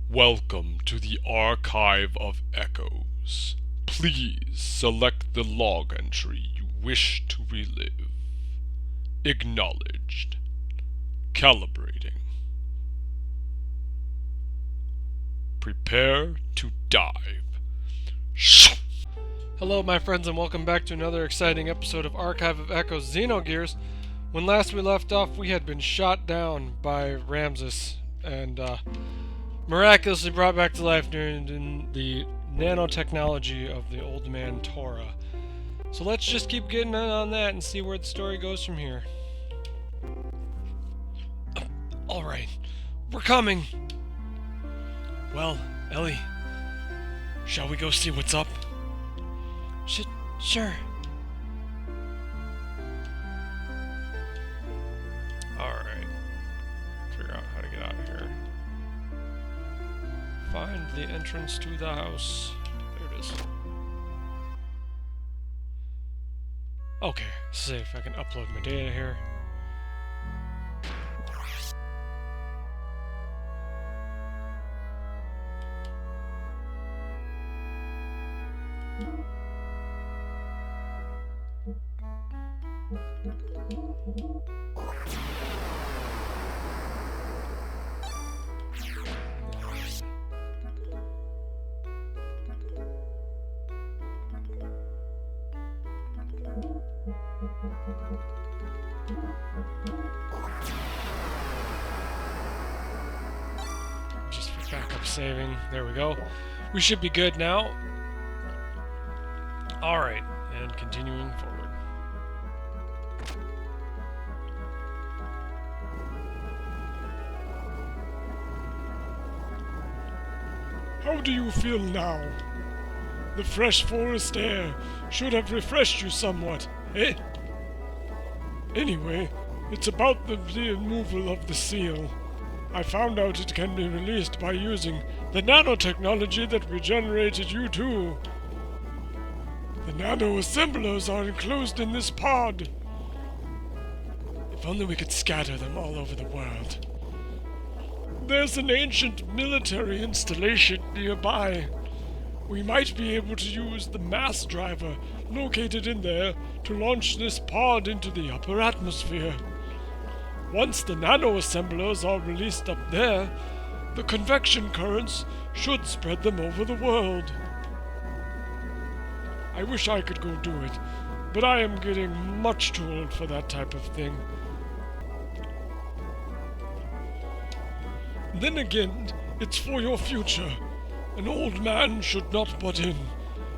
Welcome to the Archive of Echoes. Please select the log entry you wish to relive. Acknowledged. Calibrating. Prepare to dive. Hello my friends and welcome back to another exciting episode of Archive of Echoes Xenogears. When last we left off, we had been shot down by Ramses and miraculously brought back to life during the nanotechnology of the old man Torah. So let's just keep getting on that and see where the story goes from here. Alright, we're coming! Well, Ellie, shall we go see what's up? Sure. Alright. Figure out how to get out of here. Find the entrance to the house. There it is. Okay, see if I can upload my data here. Just for backup saving. There we go. We should be good now. Alright, and continuing forward. How do you feel now? The fresh forest air should have refreshed you somewhat, eh? Anyway, it's about the removal of the seal. I found out it can be released by using the nanotechnology that regenerated you too. The nano-assemblers are enclosed in this pod. If only we could scatter them all over the world. There's an ancient military installation nearby. We might be able to use the mass driver located in there to launch this pod into the upper atmosphere. Once the nano-assemblers are released up there, the convection currents should spread them over the world. I wish I could go do it, but I am getting much too old for that type of thing. Then again, it's for your future. An old man should not butt in.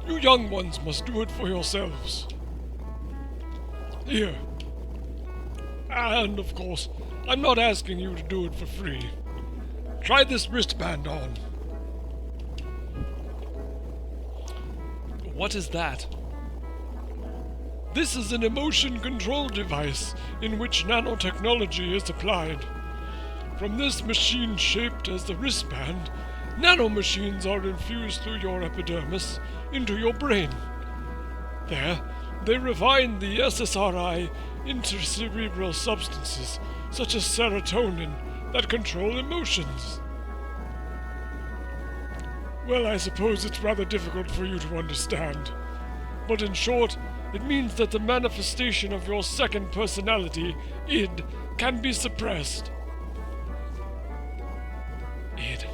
You young ones must do it for yourselves. Here. And, of course, I'm not asking you to do it for free. Try this wristband on. What is that? This is an emotion control device in which nanotechnology is applied. From this machine shaped as the wristband, nanomachines are infused through your epidermis into your brain. There, they refine the SSRI into cerebral substances, such as serotonin, that control emotions. Well, I suppose it's rather difficult for you to understand. But in short, it means that the manifestation of your second personality, id, can be suppressed. Id.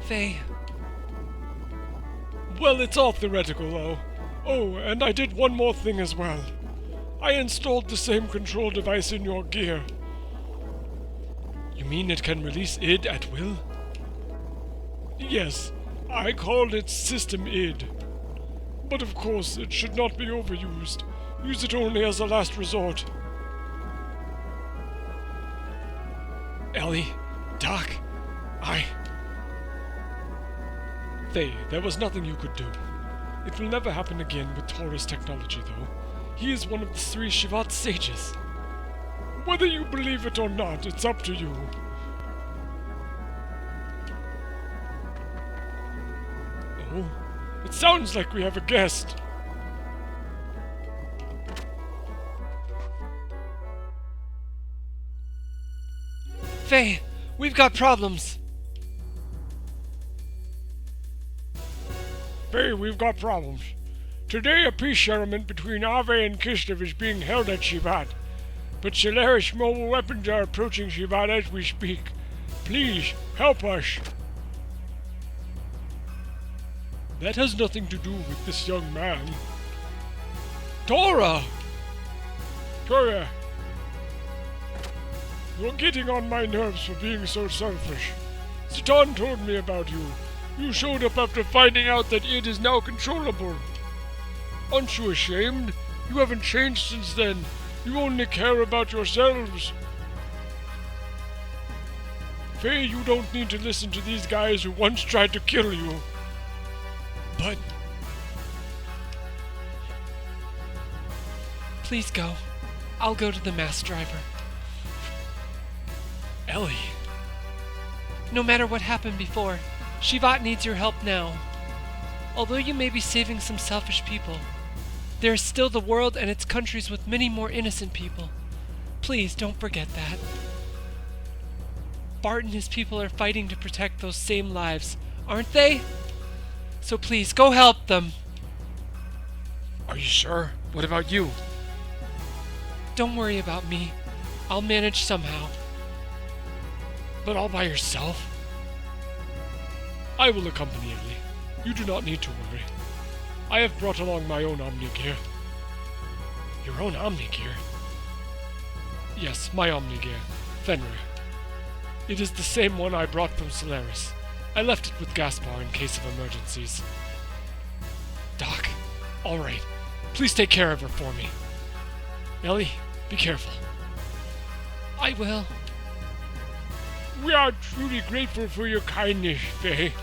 Faye. Well, it's all theoretical, though. Oh, and I did one more thing as well. I installed the same control device in your gear. You mean it can release id at will? Yes, I called it System id. But of course, it should not be overused. Use it only as a last resort. Ellie, Doc, Faye, there was nothing you could do. It will never happen again with Taurus technology, though. He is one of the three Shivat sages. Whether you believe it or not, it's up to you. Oh, it sounds like we have a guest. Faye, We've got problems. Faye, we've got problems. Today a peace settlement between Ave and Kislev is being held at Shivat, but Solaris mobile weapons are approaching Shivat as we speak. Please, help us. That has nothing to do with this young man. Tora! Tora, you're getting on my nerves for being so selfish. Satan told me about you. You showed up after finding out that it is now controllable. Aren't you ashamed? You haven't changed since then. You only care about yourselves. Faye, you don't need to listen to these guys who once tried to kill you. But... Please go. I'll go to the mass driver. Ellie... No matter what happened before, Shivat needs your help now. Although you may be saving some selfish people, there is still the world and its countries with many more innocent people. Please don't forget that. Bart and his people are fighting to protect those same lives, aren't they? So please, go help them. Are you sure? What about you? Don't worry about me. I'll manage somehow. But all by yourself? I will accompany Ellie. You do not need to worry. I have brought along my own Omni-Gear. Your own Omni-Gear? Yes, my Omni-Gear. Fenrir. It is the same one I brought from Solaris. I left it with Gaspar in case of emergencies. Doc, all right. Please take care of her for me. Ellie, be careful. I will. We are truly grateful for your kindness, Faye.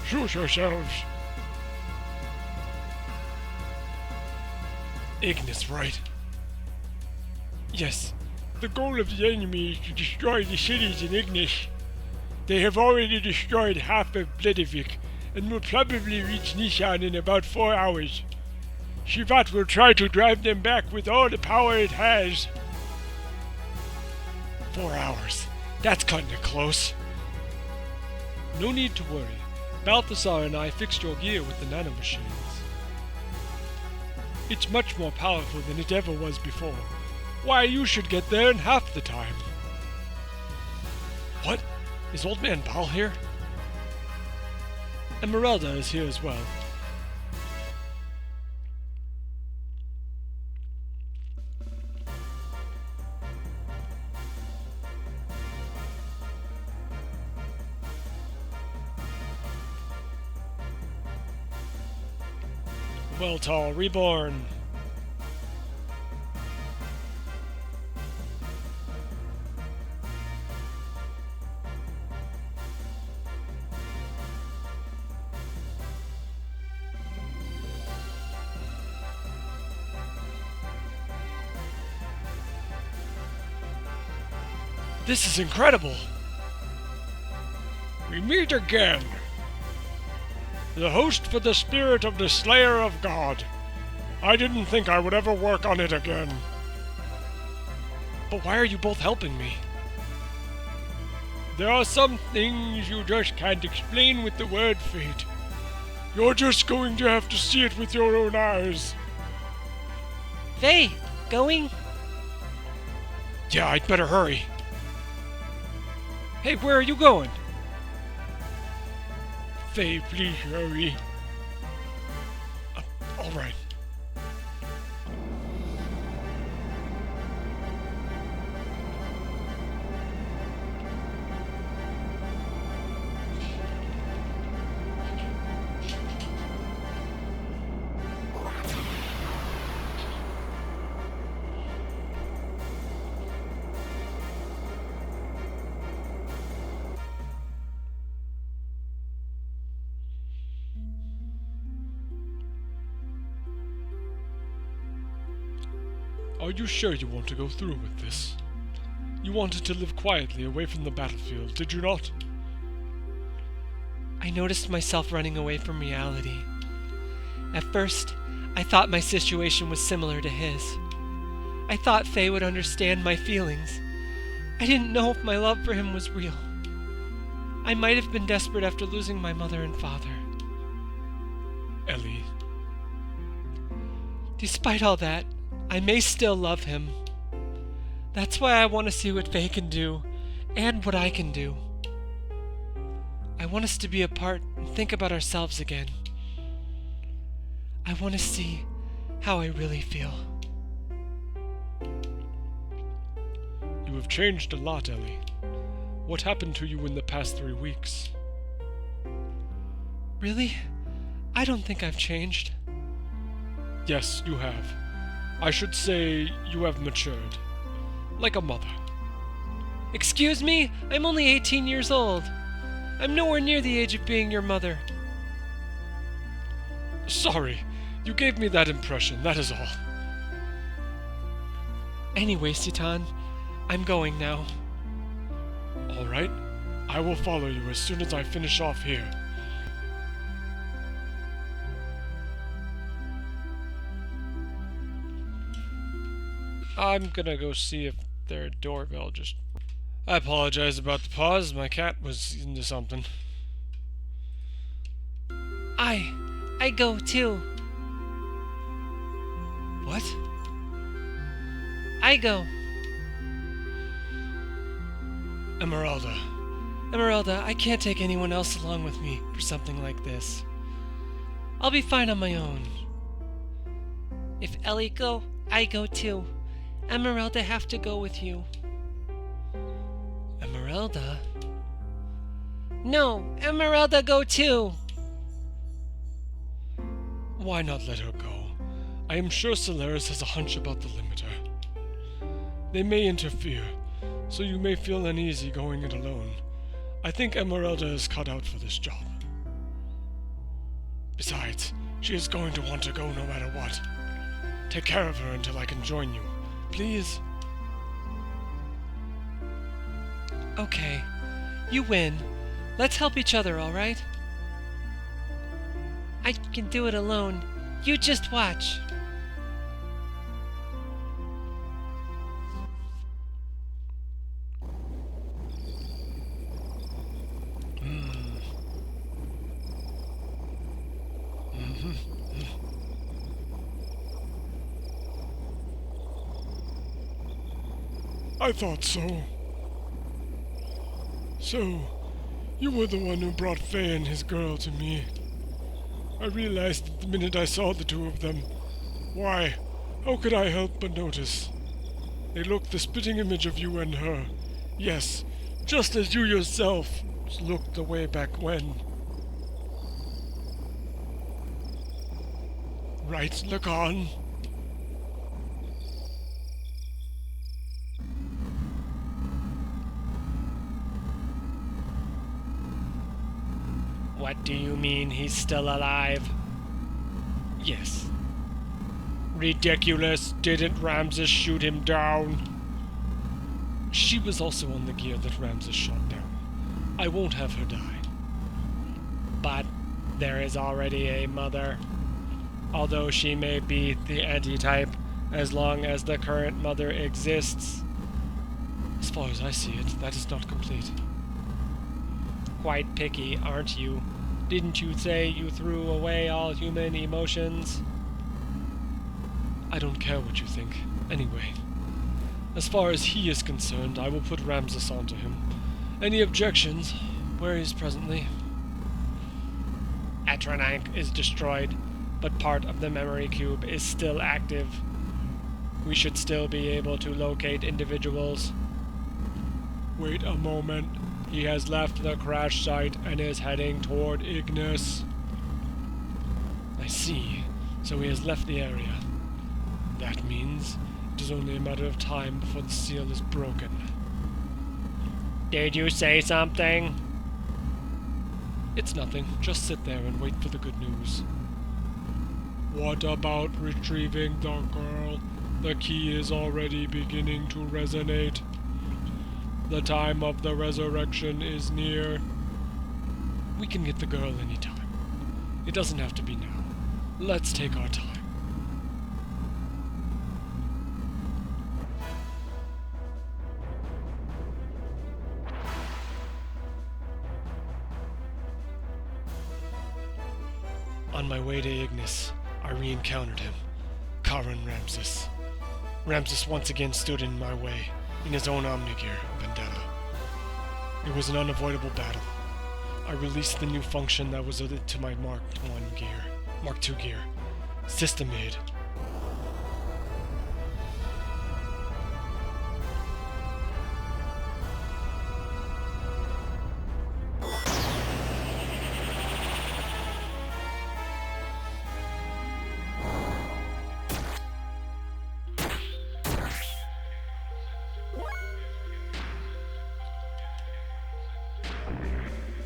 Choose yourselves. Ignis, right? Yes. The goal of the enemy is to destroy the cities in Ignis. They have already destroyed half of Bledevik and will probably reach Nishan in about 4 hours. Shivat will try to drive them back with all the power it has. 4 hours. That's cutting it close. No need to worry. Balthasar and I fixed your gear with the nanomachines. It's much more powerful than it ever was before. Why, you should get there in half the time. What? Is Old Man Bal here? Emeralda is here as well. Weltall reborn. This is incredible! We meet again! The host for the spirit of the Slayer of God. I didn't think I would ever work on it again. But why are you both helping me? There are some things you just can't explain with the word fate. You're just going to have to see it with your own eyes. Faye, going? Yeah, I'd better hurry. Hey, where are you going? Faye, please hurry. All right. Are you sure you want to go through with this? You wanted to live quietly away from the battlefield, did you not? I noticed myself running away from reality. At first, I thought my situation was similar to his. I thought Faye would understand my feelings, I didn't know if my love for him was real. I might have been desperate after losing my mother and father. Ellie. Despite all that, I may still love him. That's why I want to see what Faye can do, and what I can do. I want us to be apart and think about ourselves again. I want to see how I really feel. You have changed a lot, Ellie. What happened to you in the past 3 weeks? Really? I don't think I've changed. Yes, you have. I should say you have matured. Like a mother. Excuse me? I'm only 18 years old. I'm nowhere near the age of being your mother. Sorry, you gave me that impression, that is all. Anyway, Citan, I'm going now. All right, I will follow you as soon as I finish off here. I'm gonna go see if their doorbell just... I apologize about the pause. My cat was into something. I go too. What? I go. Emeralda, I can't take anyone else along with me for something like this. I'll be fine on my own. If Ellie go, I go too. Emeralda have to go with you. Emeralda? No, Emeralda go too. Why not let her go? I am sure Solaris has a hunch about the limiter. They may interfere, so you may feel uneasy going it alone. I think Emeralda is cut out for this job. Besides, she is going to want to go no matter what. Take care of her until I can join you, please? Okay, you win. Let's help each other, alright? I can do it alone. You just watch. I thought so. So, you were the one who brought Faye and his girl to me. I realized it the minute I saw the two of them. Why, how could I help but notice? They looked the spitting image of you and her. Yes, just as you yourself looked the way back when. Right, Lacan? What do you mean he's still alive? Yes. Ridiculous! Didn't Ramses shoot him down? She was also on the gear that Ramses shot down. I won't have her die. But there is already a mother. Although she may be the anti-type, as long as the current mother exists. As far as I see it, that is not complete. Quite picky, aren't you? Didn't you say you threw away all human emotions? I don't care what you think. Anyway, as far as he is concerned, I will put Ramses onto him. Any objections? Where he is presently? Atronach is destroyed, but part of the memory cube is still active. We should still be able to locate individuals. Wait a moment. He has left the crash site and is heading toward Ignis. I see. So he has left the area. That means it is only a matter of time before the seal is broken. Did you say something? It's nothing. Just sit there and wait for the good news. What about retrieving the girl? The key is already beginning to resonate. The time of the resurrection is near. We can get the girl anytime. It doesn't have to be now. Let's take our time. On my way to Ignis, I re-encountered him, Karan Ramses. Ramses once again stood in my way, in his own Omnigear, Vendetta. It was an unavoidable battle. I released the new function that was added to my Mark II gear, System Aid.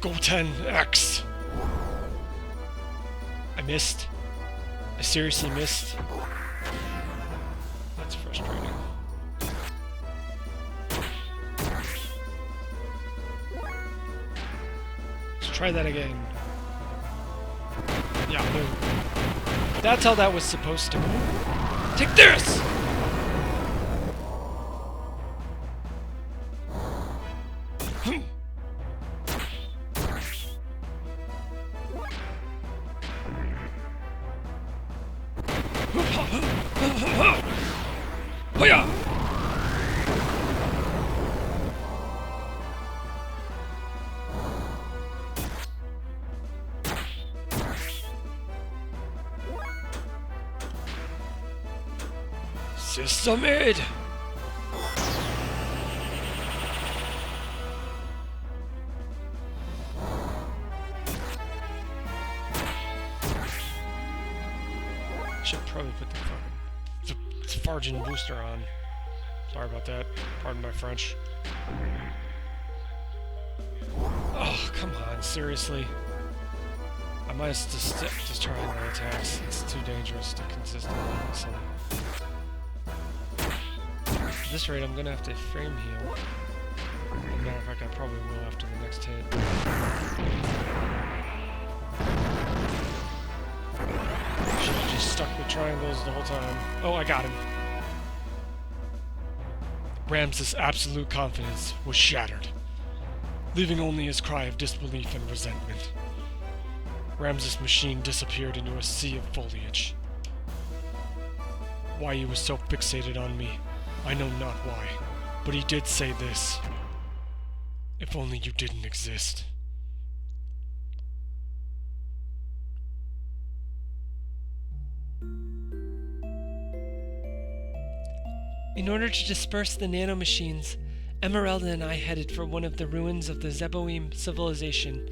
Go 10X! I missed. I seriously missed. That's frustrating. Let's try that again. Yeah, boom. That's how that was supposed to go. Take this! Hoya! System Aid! Should probably put the Fargin booster on. Sorry about that. Pardon my French. Oh, come on, seriously. I might just try my attacks. It's too dangerous to consistently listen. At this rate, I'm gonna have to frame heal. As a matter of fact, I probably will after the next hit. Should've just stuck with triangles the whole time. Oh, I got him. Ramses' absolute confidence was shattered, leaving only his cry of disbelief and resentment. Ramses' machine disappeared into a sea of foliage. Why he was so fixated on me, I know not why, but he did say this: "If only you didn't exist." In order to disperse the nanomachines, Emeralda and I headed for one of the ruins of the Zeboim civilization,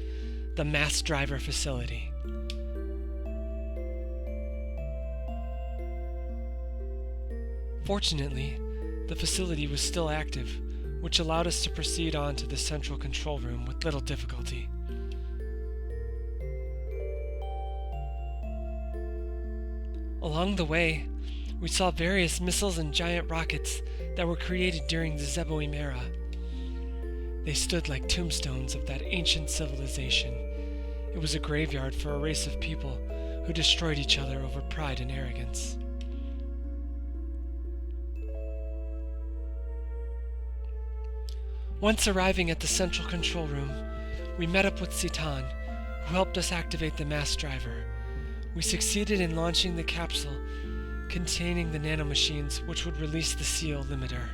the Mass Driver Facility. Fortunately, the facility was still active, which allowed us to proceed on to the central control room with little difficulty. Along the way, we saw various missiles and giant rockets that were created during the Zeboim era. They stood like tombstones of that ancient civilization. It was a graveyard for a race of people who destroyed each other over pride and arrogance. Once arriving at the central control room, we met up with Citan, who helped us activate the mass driver. We succeeded in launching the capsule containing the nanomachines, which would release the seal limiter.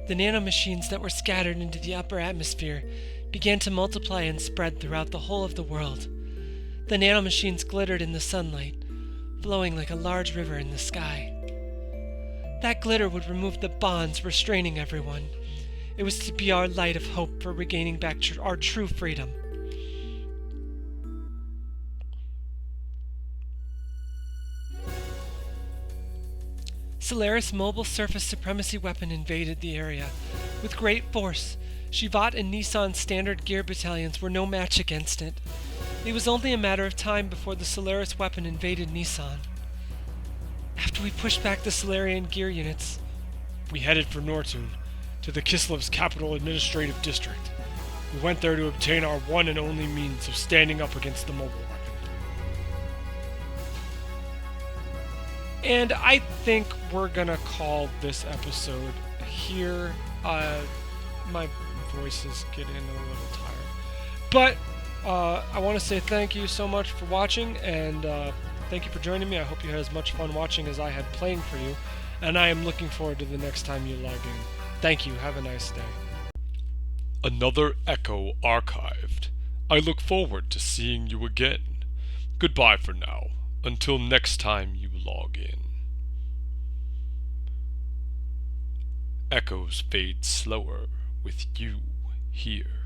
The nanomachines that were scattered into the upper atmosphere began to multiply and spread throughout the whole of the world. The nanomachines glittered in the sunlight, flowing like a large river in the sky. That glitter would remove the bonds restraining everyone. It was to be our light of hope for regaining back our true freedom. Solaris' mobile surface supremacy weapon invaded the area. With great force, Shivat and Nissan's standard gear battalions were no match against it. It was only a matter of time before the Solaris weapon invaded Nissan. After we pushed back the Solarian gear units, We headed for Nortun, to the Kislev's capital administrative district. We went there to obtain our one and only means of standing up against the mobile weapon. and I think we're gonna call this episode here. My voice is getting a little tired, but I want to say thank you so much for watching, and thank you for joining me. I hope you had as much fun watching as I had playing for you, and I am looking forward to the next time you log in. Thank you. Have a nice day. Another Echo archived. I look forward to seeing you again. Goodbye for now, until next time you log in. Echoes fade slower with you here.